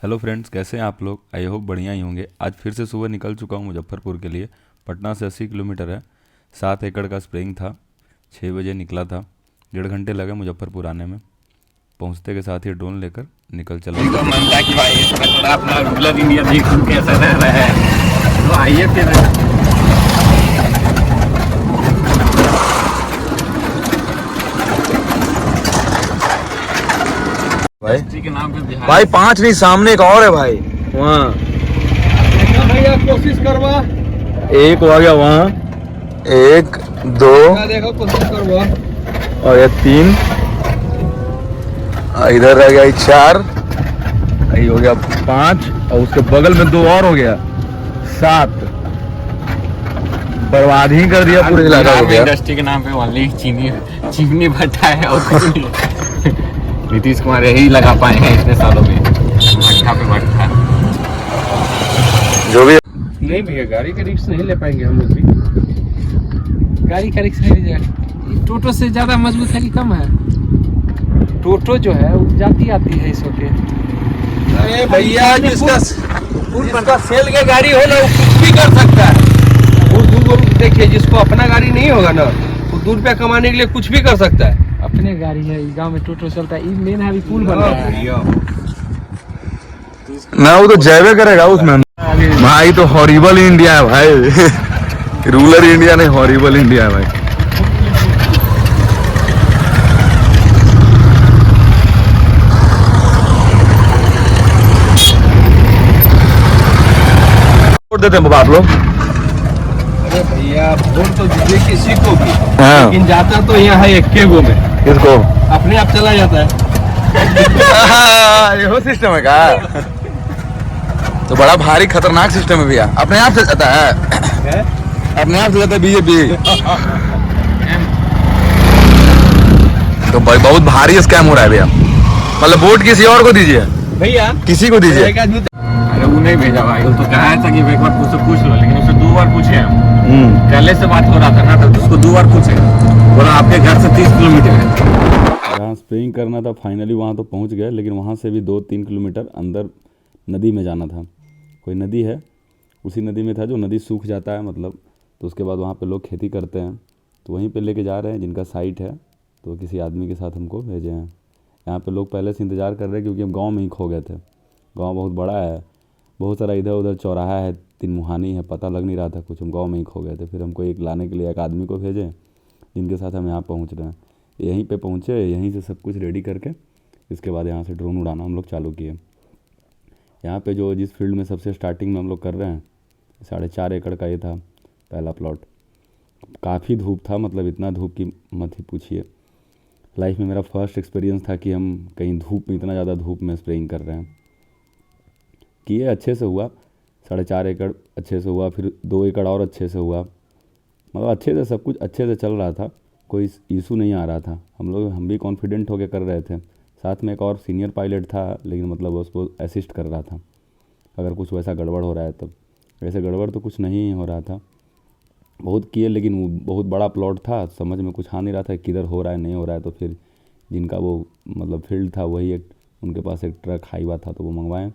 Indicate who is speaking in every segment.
Speaker 1: Hello friends, कैसे हैं आप लोग। आई होप बढ़िया ही होंगे। आज फिर से सुबह निकल चुका हूँ मुजफ्फरपुर के लिए। पटना से 80 किलोमीटर है। 7 एकड़ का स्प्रेइंग था। 6 बजे निकला था। 1.5 घंटे लगे मुजफ्फरपुर आने में। पहुँचते के साथ ही ड्रोन लेकर निकल चला।
Speaker 2: तो मन था कि भाई इसमें थोड़ा अपना रूरल इंडिया देखूं कैसा रह रहा है, तो आइए फिर।
Speaker 3: भाई
Speaker 2: इंडस्ट्री के नाम पे बिहार
Speaker 3: भाई 5 नहीं, सामने एक और है भाई वहाँ।
Speaker 4: भैया कोशिश करवा।
Speaker 3: एक हो गया वहाँ, 1 2
Speaker 4: देखो कोशिश करवा।
Speaker 3: और ये 3, इधर रह गया 4, ये हो गया 5, और उसके बगल में 2 और हो गया 7। बर्बाद ही कर दिया पूरे इलाका
Speaker 2: बिहार
Speaker 3: को
Speaker 2: में
Speaker 3: गया।
Speaker 2: इंडस्ट्री के नाम पे ओनली चीनी भट्टा है और कुछ नहीं। नीतीश कुमार यही लगा पाए हैं इतने सालों में, भट्टा पे भट्टा।
Speaker 3: जो भी
Speaker 4: नहीं भैया, गाड़ी का रिक्स नहीं ले पाएंगे हम लोग भी। गाड़ी का रिक्स नहीं लीजिएगा। टोटो से ज्यादा मजबूत है कि कम है? टोटो जो है वो जाती आती है इस पे।
Speaker 5: अरे भैया, जिसका सेल के गाड़ी हो ना वो कुछ भी कर सकता है। वो देखिए, जिसको अपना गाड़ी नहीं होगा ना वो 2 रुपया कमाने के लिए कुछ भी कर सकता है।
Speaker 4: अपने गाड़ी है, गांव में टोटो चलता है। मेन है अभी पुल बन रहा है।
Speaker 3: ना, वो तो जयवे करेगा उसमें। भाई तो हॉरिबल इंडिया है भाई। रूरल इंडिया नहीं, हॉरिबल इंडिया है भाई। वोट देते हैं बाबा आप लोग?
Speaker 5: अरे भैया, वोट तो दीजिए किसी को भी,
Speaker 3: हाँ।
Speaker 5: लेकिन जाता तो यहाँ है 1 गो में,
Speaker 3: किसको?
Speaker 5: अपने आप चला जाता है।
Speaker 3: ये सिस्टम है का? तो बड़ा भारी खतरनाक सिस्टम है भैया। अपने आप से जाता है, अपने आप से जाता है बीजेपी। तो भाई बहुत भारी स्कैम हो रहा है भैया। मतलब वोट किसी और को दीजिए,
Speaker 5: भैया
Speaker 3: किसी को दीजिए।
Speaker 5: एक आदमी
Speaker 2: अरे वो नहीं भेजा भाई, वो तो कहा था कि एक बार उससे पूछ लो, लेकिन उससे 2 बार पूछे हम। पहले से बात हो रहा था ना, तो उसको 2 बार पूछे, बोला आपके घर से 30 किलोमीटर है।
Speaker 1: जहाँ स्प्रेइंग करना था फाइनली वहाँ तो पहुँच गए, लेकिन वहाँ से भी 2-3 किलोमीटर अंदर नदी में जाना था। कोई नदी है, उसी नदी में था। जो नदी सूख जाता है मतलब, तो उसके बाद वहाँ पे लोग खेती करते हैं, तो वहीं पे लेके जा रहे हैं जिनका साइट है। तो किसी आदमी के साथ हमको भेजे हैं। यहाँ पे लोग पहले से इंतज़ार कर रहे हैं, क्योंकि हम गांव में ही खो गए थे। गांव बहुत बड़ा है, बहुत सारा इधर उधर चौराहा है, 3 मुहानी है, पता लग नहीं रहा था कुछ। हम गाँव में ही खो गए थे। फिर हमको एक लाने के लिए एक आदमी को भेजे, जिनके साथ हम यहाँ पहुँच रहे हैं। यहीं पे पहुँचे, यहीं से सब कुछ रेडी करके इसके बाद यहाँ से ड्रोन उड़ाना हम लोग चालू किए। यहाँ पे जो जिस फील्ड में सबसे स्टार्टिंग में हम लोग कर रहे हैं, 4.5 एकड़ का ये था पहला प्लॉट। काफ़ी धूप था, मतलब इतना धूप की मत ही पूछिए। लाइफ में मेरा फर्स्ट एक्सपीरियंस था कि हम कहीं धूप में, इतना ज़्यादा धूप में स्प्रेइंग कर रहे हैं। किए, अच्छे से हुआ। 4.5 एकड़ अच्छे से हुआ, फिर 2 एकड़ और अच्छे से हुआ। मतलब अच्छे से सब कुछ अच्छे से चल रहा था, कोई इशू नहीं आ रहा था। हम भी कॉन्फिडेंट होकर कर रहे थे। साथ में एक और सीनियर पायलट था, लेकिन मतलब उसको असिस्ट कर रहा था अगर कुछ वैसा गड़बड़ हो रहा है तब। वैसे गड़बड़ तो कुछ नहीं हो रहा था। बहुत किए, लेकिन वो बहुत बड़ा प्लॉट था, समझ में कुछ आ नहीं रहा था किधर हो रहा है नहीं हो रहा है। तो फिर जिनका वो मतलब फील्ड था, वही एक उनके पास एक ट्रक हाईवा था, तो वो मंगवाएं।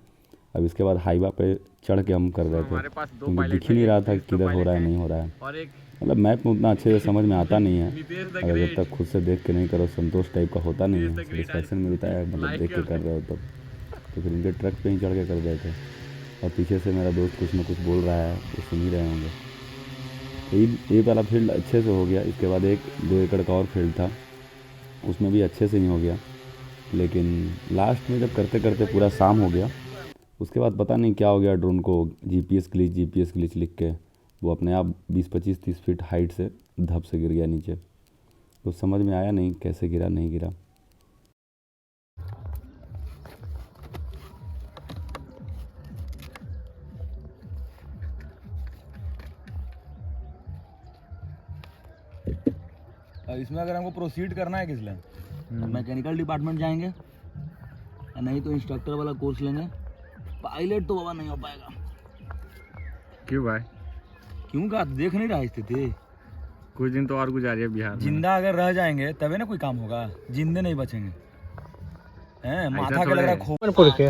Speaker 1: अब इसके बाद हाईवा पे चढ़ के हम कर रहे थे, क्योंकि दिख ही नहीं रहा था किधर हो रहा है नहीं हो रहा है। मतलब मैप में उतना अच्छे से समझ में आता नहीं है, अगर जब तक खुद से देख के नहीं करो, संतोष टाइप का होता नहीं है, सेटिस्फैक्शन मिलता है मतलब देख के कर रहे हो तब। तो फिर उनके ट्रक पे ही चढ़ के कर रहे थे। और पीछे से मेरा दोस्त कुछ ना कुछ बोल रहा है, तो सुन ही रहे होंगे। तो ये वाला फील्ड अच्छे से हो गया। इसके बाद 1-2 एकड़ का और फील्ड था, उसमें भी अच्छे से नहीं हो गया। लेकिन लास्ट में जब करते करते पूरा शाम हो गया, उसके बाद पता नहीं क्या हो गया, ड्रोन को जीपीएस ग्लिच लिख के वो अपने आप 20-25-30 फीट हाइट से धप से गिर गया नीचे। तो समझ में आया नहीं कैसे गिरा नहीं गिरा।
Speaker 3: इसमें अगर हमको प्रोसीड करना है किस लिए, तो मैकेनिकल डिपार्टमेंट जाएंगे, या नहीं तो इंस्ट्रक्टर वाला कोर्स लेंगे। पायलट तो बाबा नहीं हो पाएगा।
Speaker 2: क्यों भाई?
Speaker 3: क्यों का देख नहीं रहा स्थिति?
Speaker 2: कुछ दिन तो और गुजारिए बिहार में।
Speaker 3: जिंदा अगर रह जाएंगे तभी ना कोई काम होगा, जिंदे नहीं बचेंगे। हैं माथा के लग रहा है
Speaker 4: के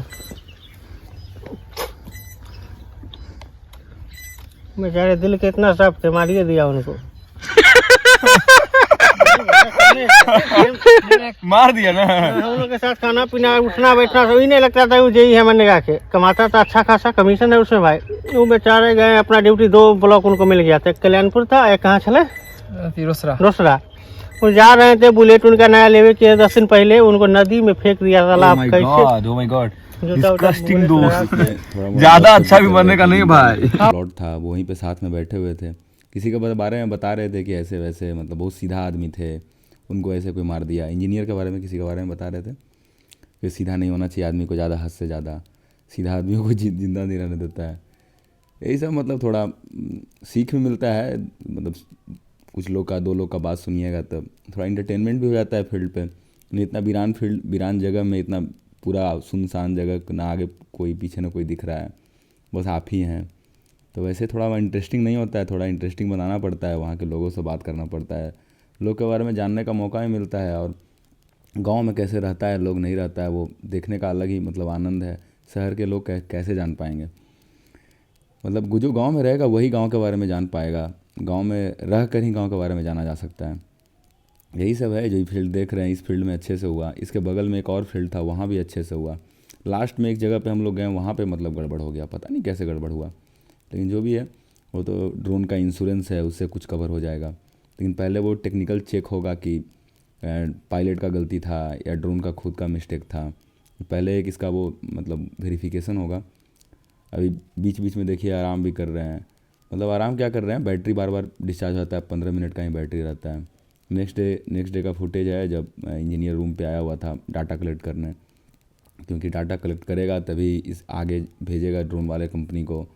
Speaker 6: बेचारे दिल के इतना साफ थे, मारिए दिया उनको।
Speaker 3: मार दिया ना।
Speaker 6: हम लोग के साथ खाना पीना उठना बैठना सभी नहीं लगता था, वो यही है मनरेगा के, कमाता था, अच्छा खासा कमीशन है उसमें भाई। वो बेचारे गए अपना ड्यूटी, 2 ब्लॉक उनको मिल गया था, एक कल्याणपुर था, एक कहाँ चले रोसड़ा। वो जा रहे थे, बुलेट उनका नया लेवे किया 10 दिन पहले, उनको नदी में फेंक दिया तालाब। कैसे
Speaker 3: ओह माय गॉड,
Speaker 6: जूता उता
Speaker 3: डिस्गस्टिंग
Speaker 6: बुलेट
Speaker 3: दोस्त।
Speaker 6: लगा के।
Speaker 3: ज्यादा अच्छा भी बनने का नहीं भाई।
Speaker 1: प्लॉट था, वो वहीं पे साथ में बैठे हुए थे, किसी के बारे में बता रहे थे कि ऐसे वैसे, मतलब बहुत सीधा आदमी थे, उनको ऐसे कोई मार दिया। इंजीनियर के बारे में किसी के बारे में बता रहे थे कि सीधा नहीं होना चाहिए आदमी को, ज़्यादा हद से ज़्यादा सीधा आदमियों को जिंदा नहीं रहने देता है। यही सब मतलब थोड़ा सीख भी मिलता है, मतलब कुछ लोग का 2 लोग का बात सुनिएगा तब थोड़ा इंटरटेनमेंट भी हो जाता है फील्ड पे। नहीं इतना वीरान जगह में, इतना पूरा सुनसान जगह, ना आगे कोई पीछे ना कोई दिख रहा है, बस आप ही हैं, तो वैसे थोड़ा इंटरेस्टिंग नहीं होता है, थोड़ा इंटरेस्टिंग बनाना पड़ता है, वहाँ के लोगों से बात करना पड़ता है, लोग के बारे में जानने का मौका भी मिलता है, और गांव में कैसे रहता है लोग, नहीं रहता है, वो देखने का अलग ही मतलब आनंद है। शहर के लोग कैसे जान पाएंगे, मतलब जो गांव में रहेगा वही गांव के बारे में जान पाएगा, गांव में रह कर ही गांव के बारे में जाना जा सकता है। यही सब है जो फील्ड देख रहे हैं, इस फील्ड में अच्छे से हुआ। इसके बगल में एक और फील्ड था, वहाँ भी अच्छे से हुआ। लास्ट में एक जगह पे हम लोग गए, वहाँ पे मतलब गड़बड़ हो गया, पता नहीं कैसे गड़बड़ हुआ, लेकिन जो भी है वो तो ड्रोन का इंश्योरेंस है, उससे कुछ कवर हो जाएगा। लेकिन पहले वो टेक्निकल चेक होगा कि पायलट का गलती था या ड्रोन का खुद का मिस्टेक था, पहले एक इसका वो मतलब वेरिफिकेशन होगा। अभी बीच बीच में देखिए आराम भी कर रहे हैं, मतलब आराम क्या कर रहे हैं, बैटरी बार बार डिस्चार्ज होता है, 15 मिनट का ही बैटरी रहता है। नेक्स्ट डे का फुटेज है, जब इंजीनियर रूम पे आया हुआ था डाटा कलेक्ट करने, क्योंकि डाटा कलेक्ट करेगा तभी इस आगे भेजेगा ड्रोन वाले कंपनी को,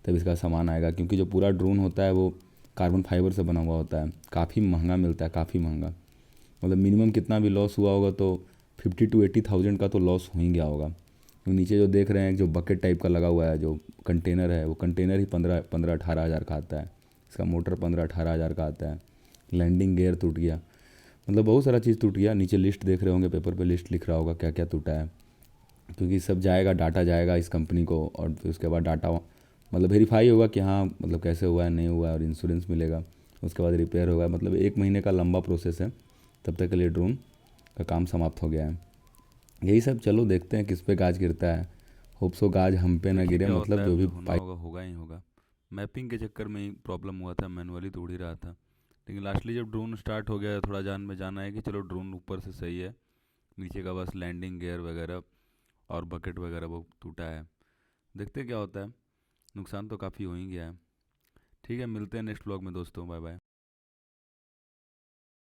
Speaker 1: तब इसका सामान आएगा, क्योंकि जो पूरा ड्रोन होता है वो कार्बन फाइबर से बना हुआ होता है, काफ़ी महंगा मिलता है, काफ़ी महंगा, मतलब मिनिमम कितना भी लॉस हुआ होगा तो 50 to 80,000 का तो लॉस हो ही गया होगा। तो नीचे जो देख रहे हैं, जो बकेट टाइप का लगा हुआ है, जो कंटेनर है, वो कंटेनर ही 15-18 हज़ार का आता है, इसका मोटर 15-18 हज़ार का आता है। लैंडिंग गियर टूट गया, मतलब बहुत सारा चीज़ टूट गया। नीचे लिस्ट देख रहे होंगे, पेपर पे लिस्ट लिख रहा होगा क्या क्या टूटा है, क्योंकि सब जाएगा, डाटा जाएगा इस कंपनी को, और फिर उसके बाद डाटा मतलब वेरीफाई होगा कि हाँ मतलब कैसे हुआ है, नहीं हुआ है, और इंश्योरेंस मिलेगा, उसके बाद रिपेयर होगा। मतलब 1 महीने का लंबा प्रोसेस है, तब तक के लिए ड्रोन का काम समाप्त हो गया है। यही सब, चलो देखते हैं किस पे गाज गिरता है, होप सो गाज हम पे ना गिरे, मतलब जो भी होगा ही होगा। मैपिंग के चक्कर में ही प्रॉब्लम हुआ था, मैनुअली तो उड़ ही रहा था, लेकिन लास्टली जब ड्रोन स्टार्ट हो गया थोड़ा जान में जाना है कि चलो ड्रोन ऊपर से सही है, नीचे का बस लैंडिंग गियर वगैरह और बकेट वगैरह वो टूटा है। देखते क्या होता है, नुकसान तो काफ़ी हो ही गया है। ठीक है, मिलते हैं नेक्स्ट व्लॉग में दोस्तों, बाय बाय।